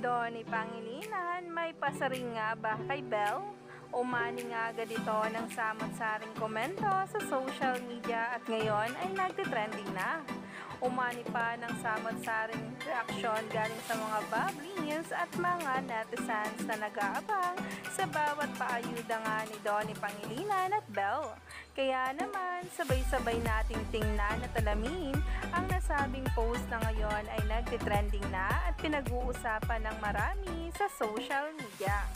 Donnie Pangilinan, may pasaring nga ba kay Belle? Umani nga agad ito ng samot-saring komento sa social media at ngayon ay nagtitrending na. Umani pa ng samot-saring reaksyon galing sa mga bubblies at mga netizens na nag-aabang sa bawat paayuda nga ni Donnie Pangilinan at Belle. Kaya naman, sabay-sabay nating tingnan at alamin ang nasabing post na ngayon ay nagtitrending na at pinag-uusapan ng marami sa social media.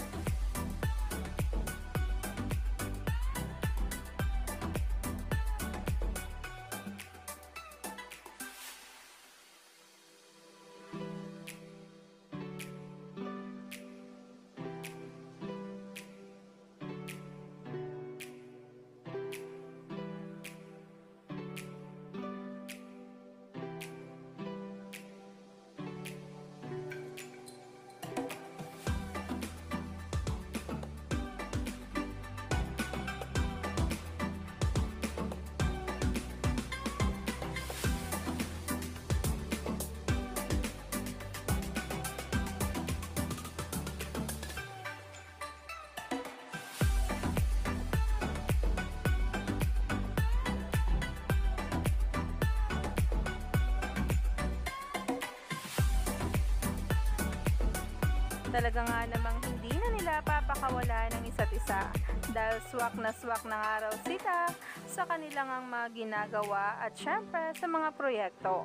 Talaga nga namang hindi na nila papakawala ng isa't isa dahil swak na nga raw sila sa kanilang ang mga ginagawa at syempre sa mga proyekto.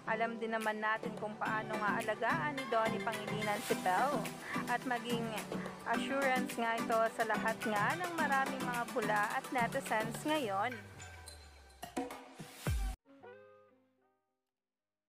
Alam din naman natin kung paano nga alagaan ni Donnie Pangilinan si Belle at maging assurance nga ito sa lahat nga ng maraming mga bula at netizens ngayon.